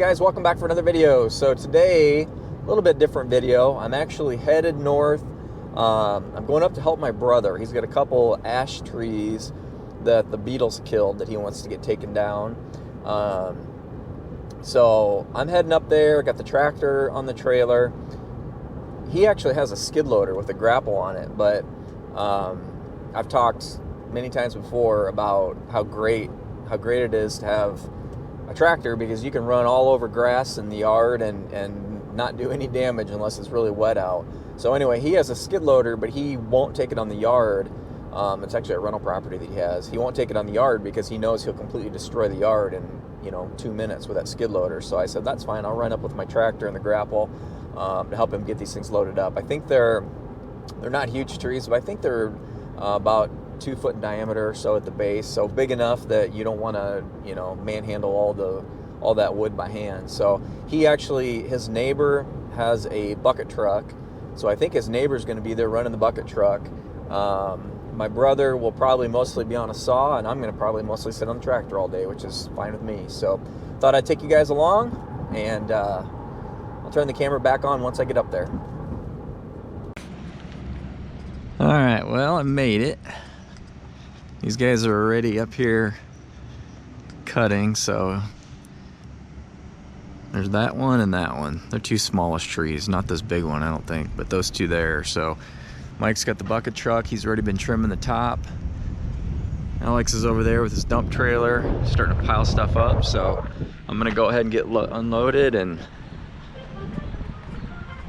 guys, welcome back for another video. So today, a little bit different video. I'm actually headed north. I'm going up to help my brother. He's got a couple ash trees that the beetles killed that he wants to get taken down. So I'm heading up there, got the tractor on the trailer. He actually has a skid loader with a grapple on it, but I've talked many times before about how great it is to have a tractor, because you can run all over grass in the yard and not do any damage unless it's really wet out. So anyway, he has a skid loader, but he won't take it on the yard. It's actually a rental property that he has. He won't take it on the yard because he knows he'll completely destroy the yard in 2 minutes with that skid loader. So I said, that's fine, I'll run up with my tractor and the grapple to help him get these things loaded up. I think they're not huge trees, but I think they're about 2 foot in diameter or so at the base, so big enough that you don't want to manhandle all that wood by hand. So his neighbor has a bucket truck, so I think his neighbor's going to be there running the bucket truck. My brother will probably mostly be on a saw, and I'm going to probably mostly sit on the tractor all day, which is fine with me. So thought I'd take you guys along, and I'll turn the camera back on once I get up there. All right, well, I made it. These guys are already up here cutting, so there's that one and that one. They're two smallest trees, not this big one, I don't think, but those two there. So Mike's got the bucket truck. He's already been trimming the top. Alex is over there with his dump trailer, starting to pile stuff up. So I'm gonna go ahead and get unloaded and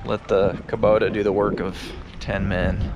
let the Kubota do the work of 10 men.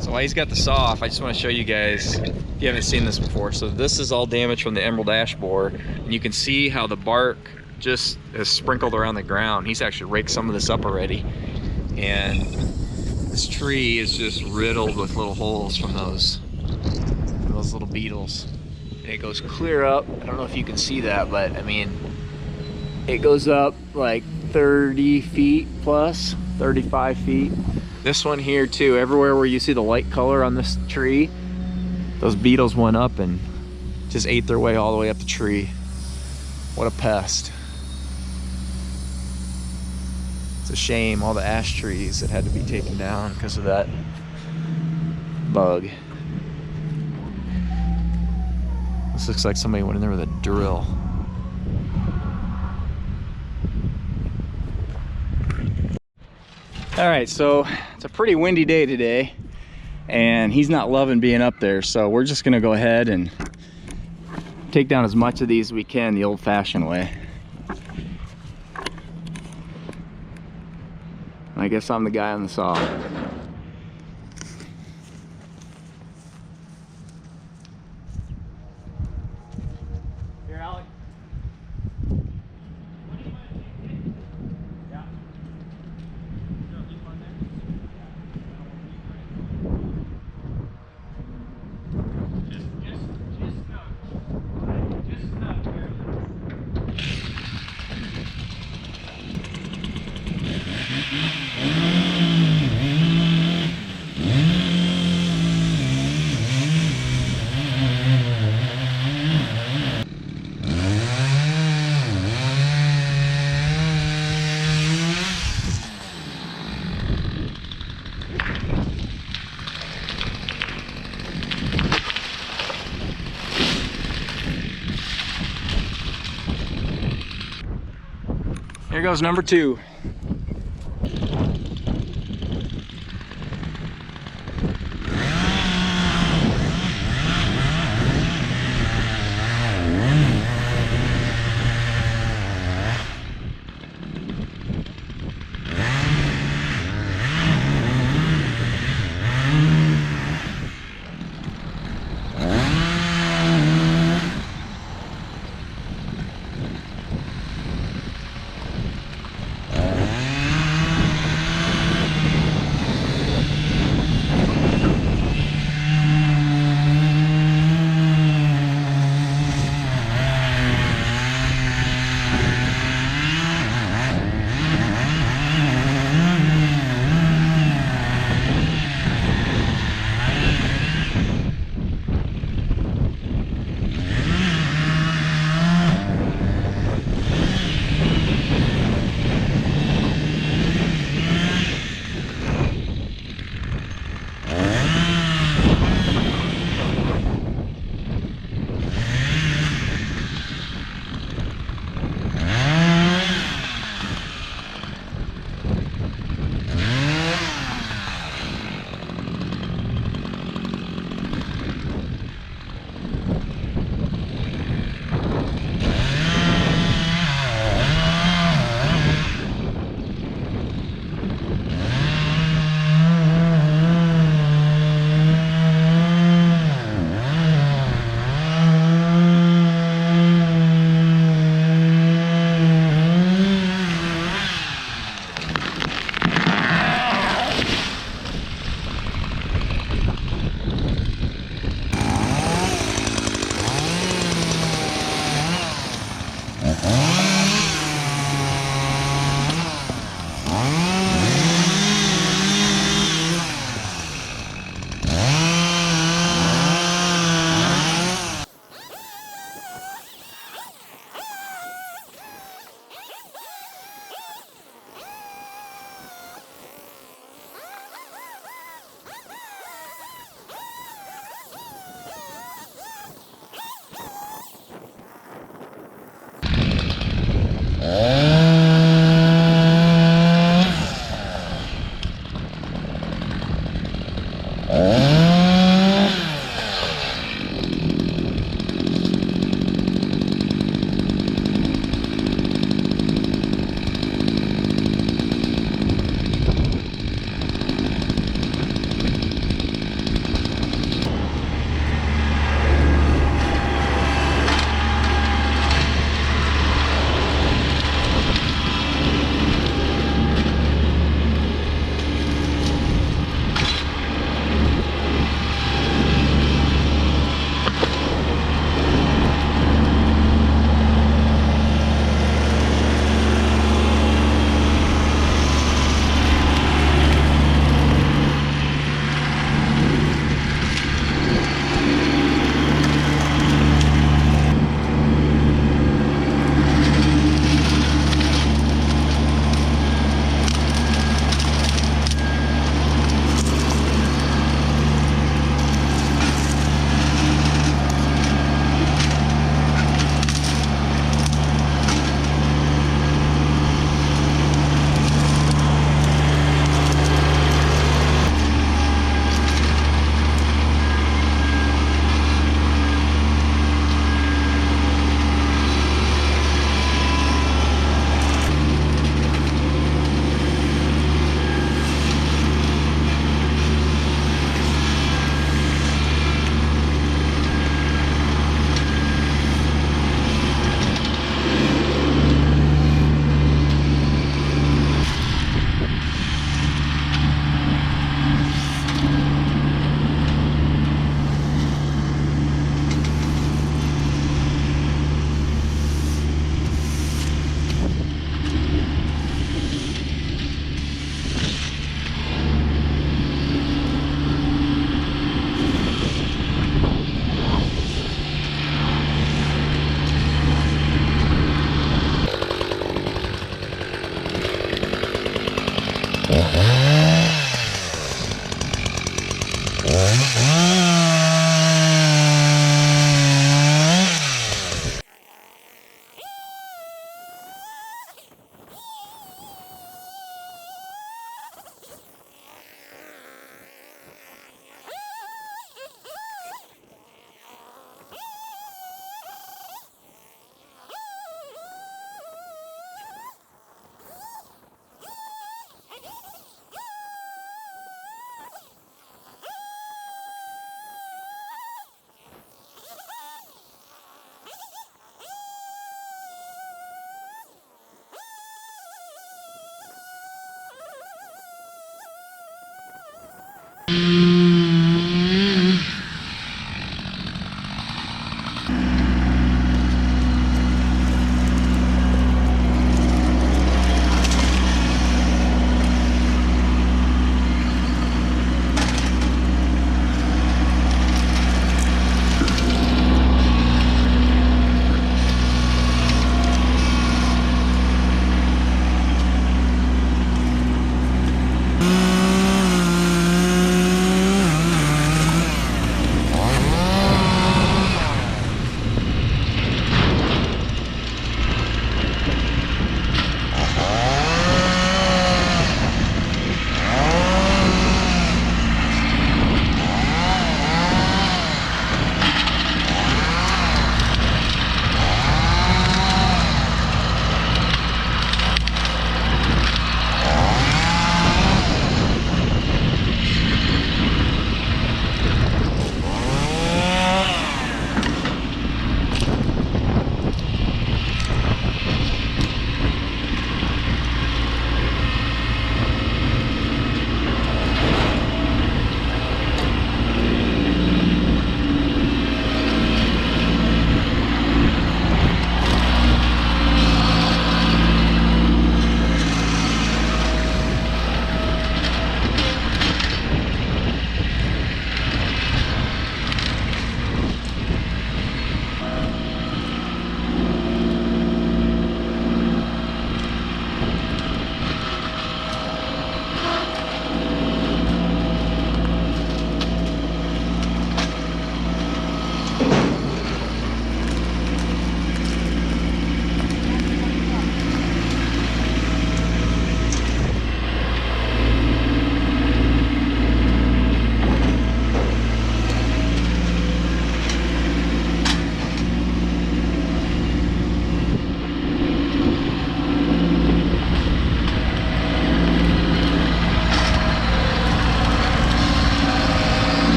So while he's got the saw off, I just want to show you guys, if you haven't seen this before. So this is all damage from the emerald ash borer, and you can see how the bark just is sprinkled around the ground. He's actually raked some of this up already, and this tree is just riddled with little holes from those little beetles. And it goes clear up. I don't know if you can see that, but I mean, it goes up like 30 feet plus, 35 feet. This one here too, everywhere where you see the light color on this tree, those beetles went up and just ate their way all the way up the tree. What a pest. It's a shame, all the ash trees that had to be taken down because of that bug. This looks like somebody went in there with a drill. All right, so it's a pretty windy day today, and he's not loving being up there, so we're just gonna go ahead and take down as much of these as we can the old-fashioned way. I guess I'm the guy on the saw. Here, Alex. Here goes number 2.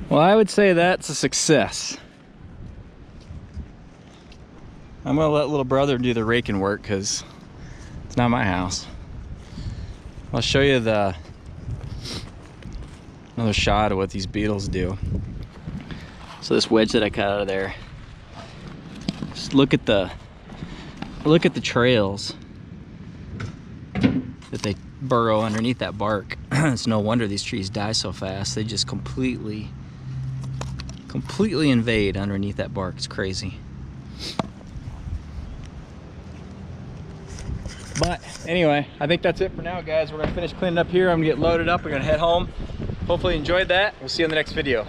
Well, I would say that's a success. I'm gonna let little brother do the raking work because it's not my house. I'll show you another shot of what these beetles do. So this wedge that I cut out of there, just look at the trails that they burrow underneath that bark. It's no wonder these trees die so fast. They just completely invade underneath that bark. It's crazy. But anyway, I think that's it for now, guys. We're gonna finish cleaning up here. I'm gonna get loaded up. We're gonna head home. Hopefully you enjoyed that. We'll see you in the next video.